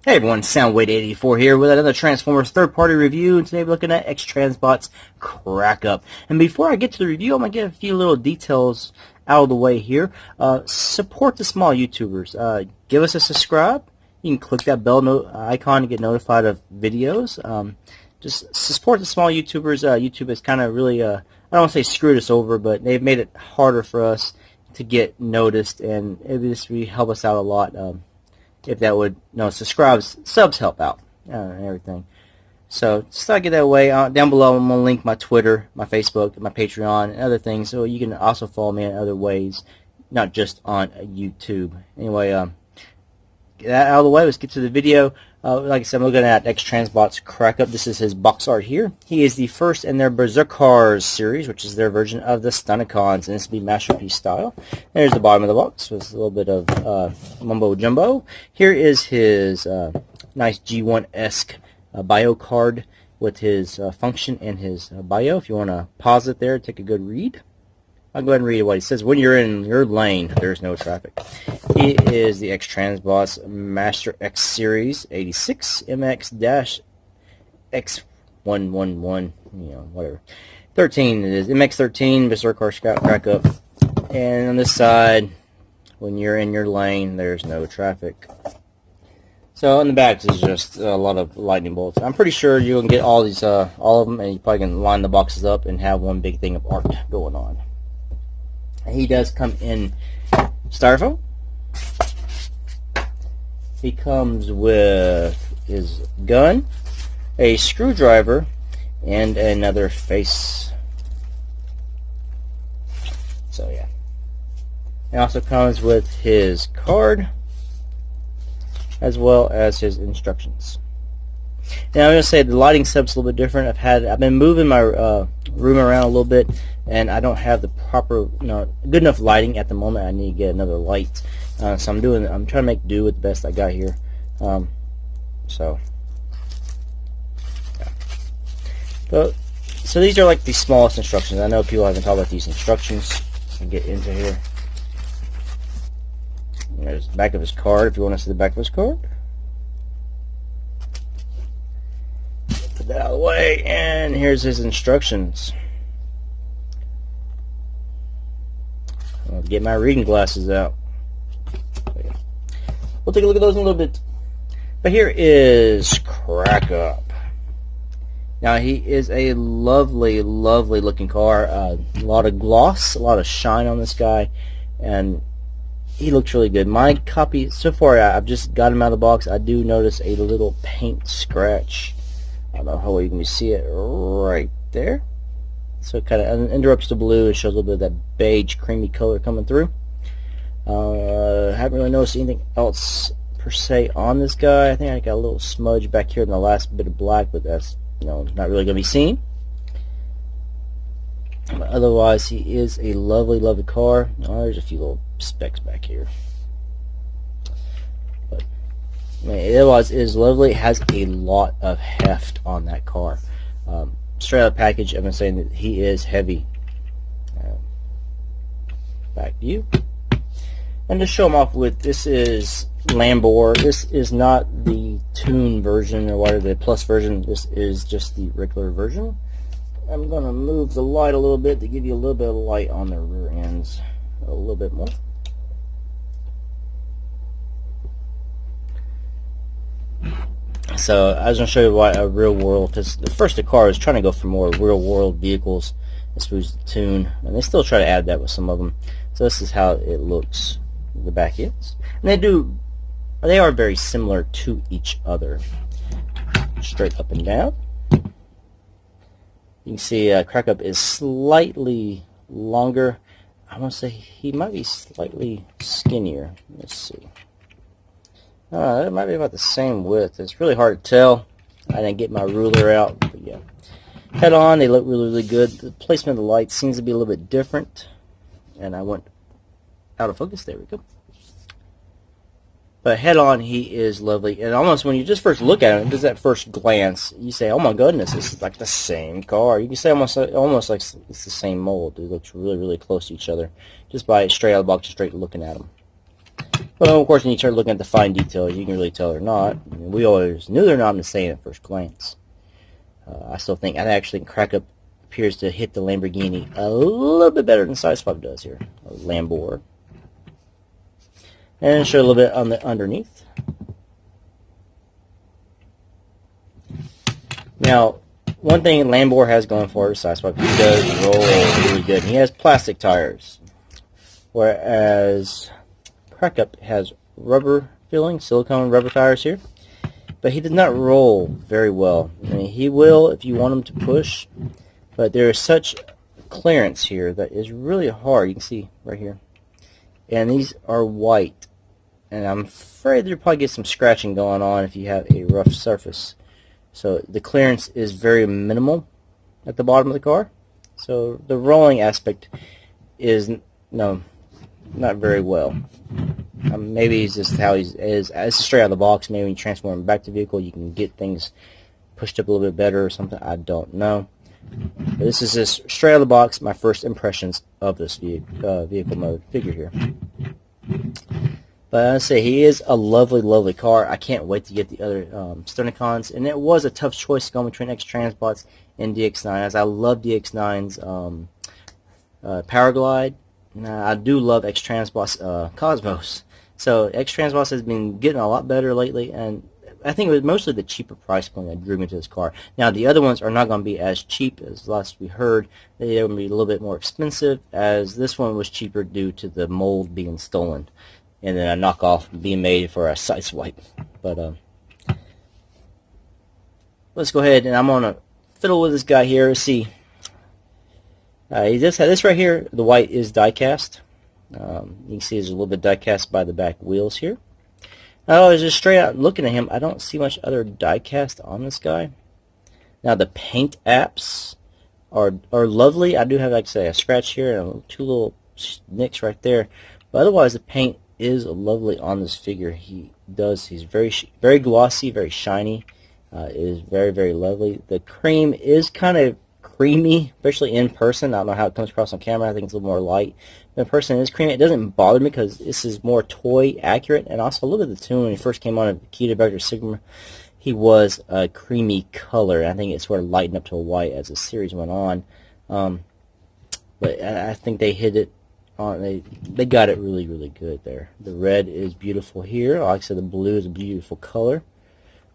Hey everyone, Soundweight84 here with another Transformers third-party review, and today we're looking at Xtransbots Crackup. And before I get to the review, I'm going to get a few little details out of the way here. Support the small YouTubers. Give us a subscribe. You can click that bell icon to get notified of videos. Just support the small YouTubers. YouTube has kind of really, I don't want to say screwed us over, but they've made it harder for us to get noticed, and it would just really help us out a lot. If that would, subs help out and everything. So just thought I'd get that away. Down below, I'm going to link my Twitter, my Facebook, my Patreon, and other things, so you can also follow me in other ways, not just on YouTube. Anyway, get that out of the way. Let's get to the video. Like I said, I'm looking at X-transbots Crackup. This is his box art here. He is the first in their Berserkars series, which is their version of the Stunticons, and this will be Masterpiece style. There's the bottom of the box with a little bit of mumbo jumbo. Here is his nice G1-esque bio card with his function and his bio. If you want to pause it there, take a good read. I'll go ahead and read what he says. When you're in your lane, there's no traffic. He is the X-Transbots Master X Series 86 MX-X111, whatever. 13 it is. MX-13 Berserkars Crackup. And on this side, when you're in your lane, there's no traffic. So on the back is just a lot of lightning bolts. I'm pretty sure you can get all these, all of them, and you probably can line the boxes up and have one big thing of art going on. He does come in styrofoam. He comes with his gun, a screwdriver, and another face. So yeah. He also comes with his card, as well as his instructions. Now I'm going to say the lighting setup's a little bit different. I've been moving my room around a little bit, and I don't have the proper, good enough lighting at the moment. I need to get another light, so I'm trying to make do with the best I got here. So these are like the smallest instructions. I know people haven't talked about these instructions. I'll get into here. There's the back of his card. If you want to see the back of his card. Put that out of the way, and here's his instructions. I'll get my reading glasses out. So, yeah. We'll take a look at those in a little bit. But here is Crackup. Now he is a lovely, lovely looking car. A lot of gloss, a lot of shine on this guy, and he looks really good. My copy, so far I've just got him out of the box. I do notice a little paint scratch. I don't know how well you can see it right there. So it kind of interrupts the blue and shows a little bit of that beige, creamy color coming through. Haven't really noticed anything else per se on this guy. I think I got a little smudge back here in the last bit of black, but that's not really going to be seen. But otherwise, he is a lovely, lovely car. There's a few little specks back here. But otherwise, it is lovely. It has a lot of heft on that car. Straight out of package, I've been saying that he is heavy. Back to you. And to show him off with, this is Lambor. This is not the tune version or whatever, the plus version. This is just the regular version. I'm going to move the light a little bit to give you a little bit of light on the rear ends. A little bit more. So I was going to show you why a real world, because the first the car is trying to go for more real world vehicles as opposed to tune, and they still try to add that with some of them. So this is how it looks. The back ends, and they are very similar to each other. Straight up and down. You can see Crackup is slightly longer. I want to say he might be slightly skinnier. Let's see. It might be about the same width. It's really hard to tell. I didn't get my ruler out, but yeah. Head on, they look really, really good. The placement of the light seems to be a little bit different, and I went out of focus. There we go. But head on, he is lovely, and almost when you just first look at him, just that first glance, you say, "Oh my goodness, this is like the same car." You can say almost like it's the same mold. It looks really, really close to each other, just by straight out of the box, straight looking at them. Well, of course, when you start looking at the fine details, you can really tell they're not. I mean, we always knew they're not the same at first glance. I actually think Crackup appears to hit the Lamborghini a little bit better than Sideswipe does here. Lambor. And show a little bit on the underneath. Now, one thing Lambor has going for it, Sideswipe, he does roll really good. He has plastic tires, whereas Crackup has rubber filling, silicone rubber tires here. But he does not roll very well. I mean, he will if you want him to push, but there is such clearance here that is really hard. You can see right here. And these are white. And I'm afraid there'll probably get some scratching going on if you have a rough surface. So the clearance is very minimal at the bottom of the car. So the rolling aspect is not very well. Maybe it's just how he is. It's straight out of the box. Maybe when you transform him back to vehicle, you can get things pushed up a little bit better or something. I don't know. But this is just straight out of the box, my first impressions of this vehicle mode figure here. But I say he is a lovely, lovely car. I can't wait to get the other Stunticons. And it was a tough choice going between X-transbots and DX9, as I love DX9's Powerglide. I do love Xtransbots Cosmos. So Xtransbots has been getting a lot better lately, and I think it was mostly the cheaper price point that drew me to this car. Now the other ones are not going to be as cheap as last we heard. They're going to be a little bit more expensive, as this one was cheaper due to the mold being stolen, and then a knockoff being made for a Sideswipe. But let's go ahead and I'm going to fiddle with this guy here. Let's see. He does have this right here. The white is die-cast. You can see there's a little bit die-cast by the back wheels here. Now, just straight out looking at him, I don't see much other die-cast on this guy. Now, the paint apps are lovely. I do have, like I say, a scratch here and two little nicks right there. But otherwise, the paint is lovely on this figure. He's very glossy, very shiny. It is very, very lovely. The cream is kind of creamy, especially in person. I don't know how it comes across on camera. I think it's a little more light. But in person, it is creamy. It doesn't bother me because this is more toy accurate. And also, look at the tune when he first came on at Kita Vector Sigma. He was a creamy color. I think it sort of lightened up to a white as the series went on. But I think they hit it on. They got it really, really good there. The red is beautiful here. Like I said, the blue is a beautiful color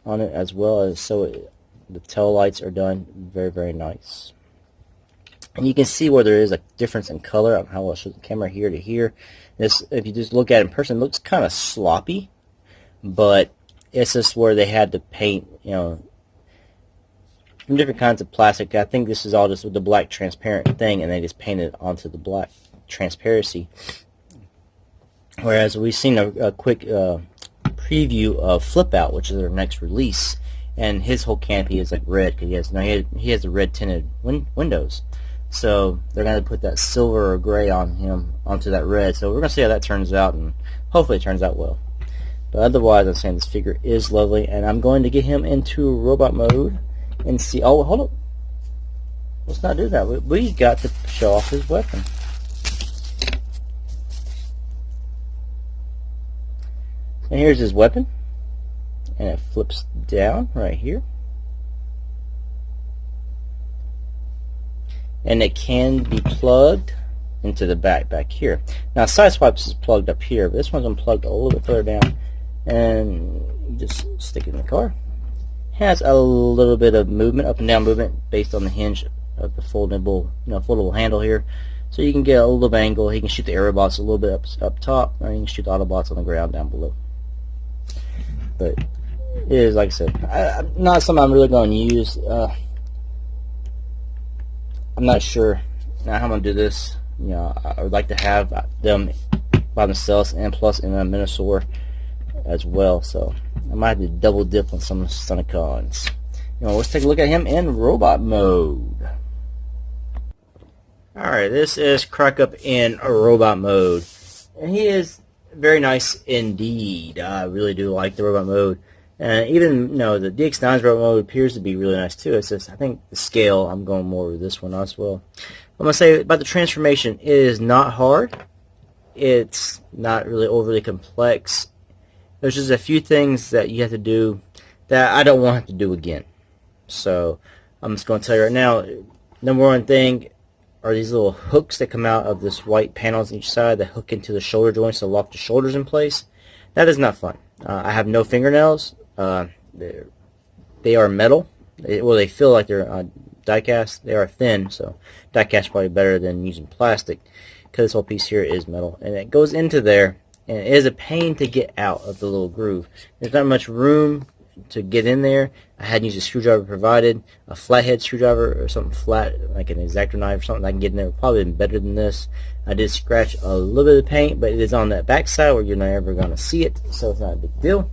on it as well. As the tail lights are done very, very nice. And you can see where there is a difference in color. I don't know how I'll show the camera here to here. This, if you just look at it in person, it looks kind of sloppy, but it's just where they had to paint, from different kinds of plastic. I think this is all just with the black transparent thing, and they just painted it onto the black transparency. Whereas we've seen a quick preview of Flip Out, which is their next release, and his whole canopy is like red because he has the red tinted windows. So they're going to put that silver or gray on him onto that red. So we're going to see how that turns out, and hopefully it turns out well. But otherwise, I'm saying this figure is lovely, and I'm going to get him into robot mode and see. Oh, hold up! Let's not do that. We got to show off his weapon. And here's his weapon, and it flips down right here. And it can be plugged into the back here. Now, Sideswipes is plugged up here, but this one's unplugged a little bit further down. And you just stick it in the car. Has a little bit of movement, up and down movement, based on the hinge of the foldable handle here. So you can get a little bit of angle. He can shoot the Aerobots a little bit up top, or you can shoot the Autobots on the ground down below. But it is, like I said, not something I'm really going to use. I'm not sure now how I'm going to do this. I would like to have them by themselves and plus in a Minosaur as well. So I might have to double dip on some Stunticons. Let's take a look at him in robot mode. Alright, this is Crackup in robot mode. And he is very nice indeed. I really do like the robot mode. And even, the DX9's robot mode appears to be really nice too. It's just, I think the scale, I'm going more with this one as well. I'm going to say about the transformation, it is not hard. it's not really overly complex. There's just a few things that you have to do that I don't want to do again. So I'm just going to tell you right now, number one thing are these little hooks that come out of this white panels on each side that hook into the shoulder joints to lock the shoulders in place. That is not fun. I have no fingernails. They are metal. Well, they feel like they're die-cast. They are thin, so die-cast is probably better than using plastic, because this whole piece here is metal, and it goes into there, and it is a pain to get out of the little groove. There's not much room to get in there. I had to use a screwdriver provided, a flathead screwdriver or something flat, like an X-Acto knife or something that I can get in there. Probably been better than this. I did scratch a little bit of paint, but it is on that back side where you're not ever going to see it, so it's not a big deal.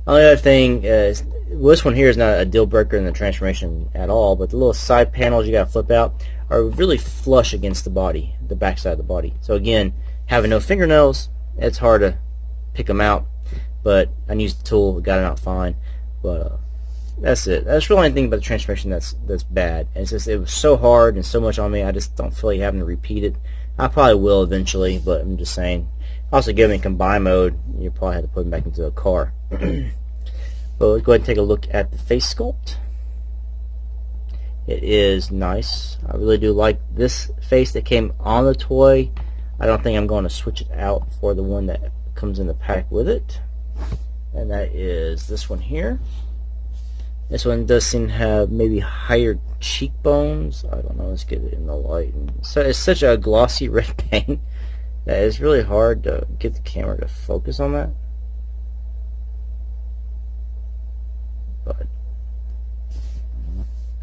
Only other thing is, well, this one here is not a deal breaker in the transformation at all, but the little side panels you got to flip out are really flush against the body, the back side of the body. So again, having no fingernails, it's hard to pick them out, but I used the tool, got it out fine. But that's it. That's really the only thing about the transformation that's bad. And it's just, it was so hard and so much on me, I just don't feel like having to repeat it. I probably will eventually, but I'm just saying. Also, given combine mode, you probably have to put them back into a car. But let's go ahead and take a look at the face sculpt. It is nice. I really do like this face that came on the toy. I don't think I'm going to switch it out for the one that comes in the pack with it. And that is this one here. This one does seem to have maybe higher cheekbones. I don't know. Let's get it in the light. So it's such a glossy red paint that it's really hard to get the camera to focus on that. But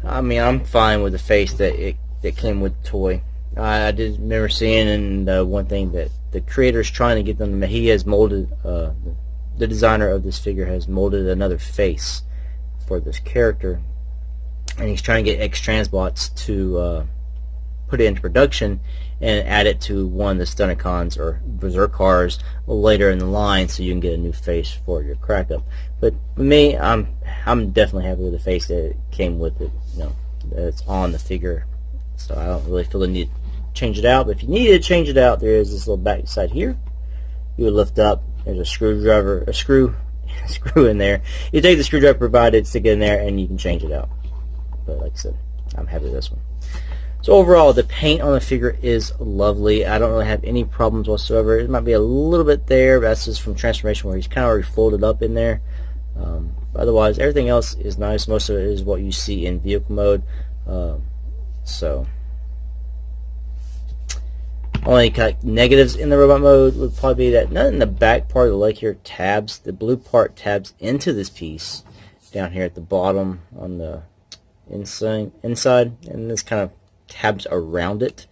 I mean, I'm fine with the face that came with the toy. I did remember seeing in one thing that the creator's trying to get them to, he has molded, the designer of this figure has molded another face for this character, and he's trying to get Xtransbots to put it into production and add it to one of the Stunticons or Berserkars later in the line, so you can get a new face for your Crackup. But for me, I'm definitely happy with the face that came with it. You know, that's on the figure, so I don't really feel the need to change it out. But if you need to change it out, there is this little back side here. You would lift up. There's a screwdriver, a screw in there. You take the screwdriver provided, stick it in there, and you can change it out. But like I said, I'm happy with this one. So overall, the paint on the figure is lovely. I don't really have any problems whatsoever. It might be a little bit there, but that's just from transformation where he's kind of already folded up in there. Otherwise, everything else is nice. Most of it is what you see in vehicle mode. So only negatives in the robot mode would probably be that none in the back part of the leg here tabs. The blue part tabs into this piece down here at the bottom on the inside, and this kind of tabs around it.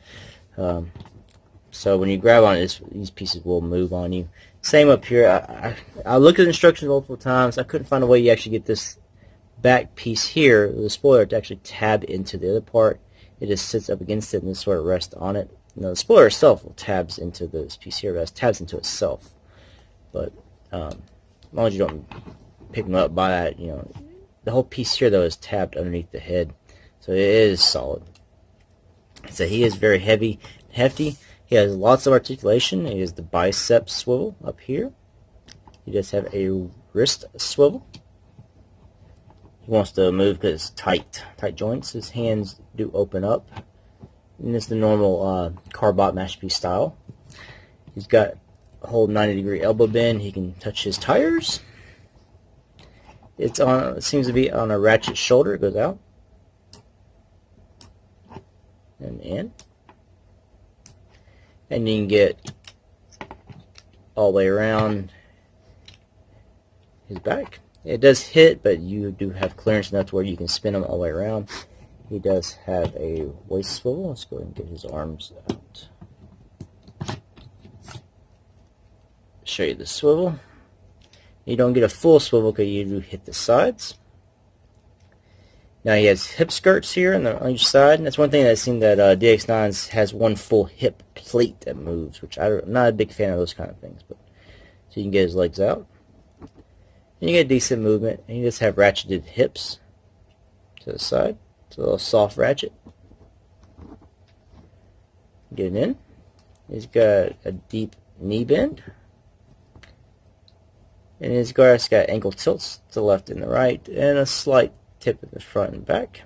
So when you grab on it, these pieces will move on you. Same up here. I looked at the instructions multiple times. I couldn't find a way you actually get this back piece here, the spoiler, to actually tab into the other part. It just sits up against it and this sort of rests on it. Now the spoiler itself will tabs into this piece here, but it tabs into itself. But as long as you don't pick them up by that, you know, the whole piece here though is tabbed underneath the head, so it is solid. So he is very heavy, hefty. He has lots of articulation. He has the bicep swivel up here. He does have a wrist swivel. He wants to move because it's tight joints. His hands do open up. And it's the normal Carbot Masterpiece style. He's got a whole 90-degree elbow bend. He can touch his tires. It's on. It seems to be on a ratchet shoulder. It goes out and in. And you can get all the way around his back. It does hit, but you do have clearance enough to where you can spin him all the way around. He does have a waist swivel. Let's go ahead and get his arms out. Show you the swivel. You don't get a full swivel because you do hit the sides. Now he has hip skirts here on each side, and that's one thing that I've seen that DX9 has one full hip plate that moves, which I'm not a big fan of those kind of things. But so you can get his legs out, and you get decent movement, and you just have ratcheted hips to the side. It's a little soft ratchet. Get it in. He's got a deep knee bend. And his guard's got ankle tilts to the left and the right, and a slight tip in the front and back.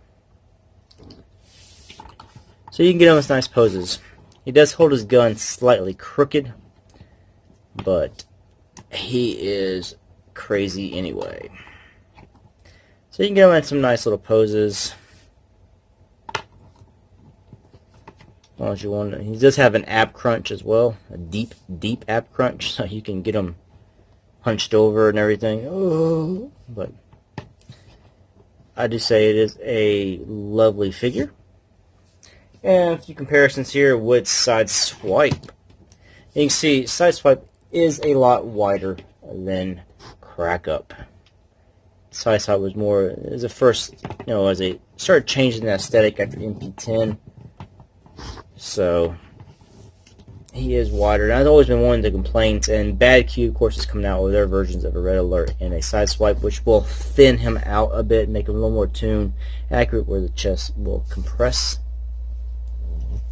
So you can get him with nice poses. He does hold his gun slightly crooked, but he is crazy anyway. So you can get him in some nice little poses. As long as you want. He does have an ab crunch as well, a deep ab crunch, so you can get him hunched over and everything. Oh, but I do say it is a lovely figure. And a few comparisons here with Sideswipe. You can see Sideswipe is a lot wider than Crackup. Sideswipe was more as a first, as they started changing the aesthetic after MP10. So he is wider. And that's always been one of the complaints. And Bad Q, of course, is coming out with their versions of a Red Alert and a Sideswipe, which will thin him out a bit, make him a little more tuned, accurate where the chest will compress.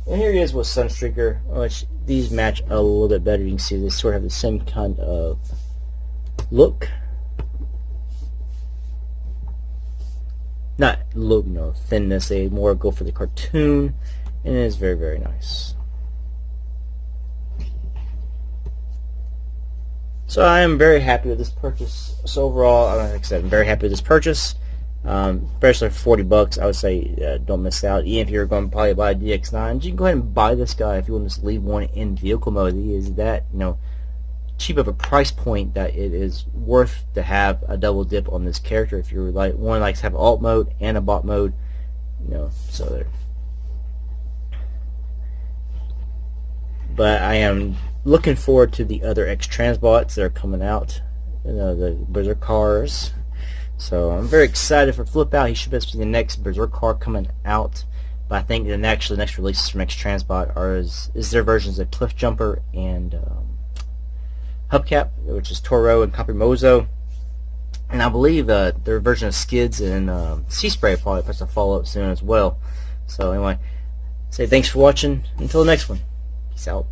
And here he is with Sunstreaker, which these match a little bit better. You can see they sort of have the same kind of look. Not look, thinness. They more go for the cartoon, and it is very, very nice. So I am very happy with this purchase. So overall, like I said, I'm very happy with this purchase. Especially for $40, I would say don't miss out. Even if you're going to probably buy a DX9, you can go ahead and buy this guy if you want to just leave one in vehicle mode. He is that cheap of a price point that it is worth to have a double dip on this character if you're like one likes to have alt mode and a bot mode. So there. But I am looking forward to the other X-transbots that are coming out, the Berserkars. So I'm very excited for Flip Out. He should be the next Berserkar coming out. But I think the next releases from Xtransbot is their versions of Cliff Jumper and Hubcap, which is Toro and Caprimozo. And I believe their version of Skids and Sea Spray probably puts a follow-up soon as well. So anyway, say thanks for watching. Until the next one. Peace out.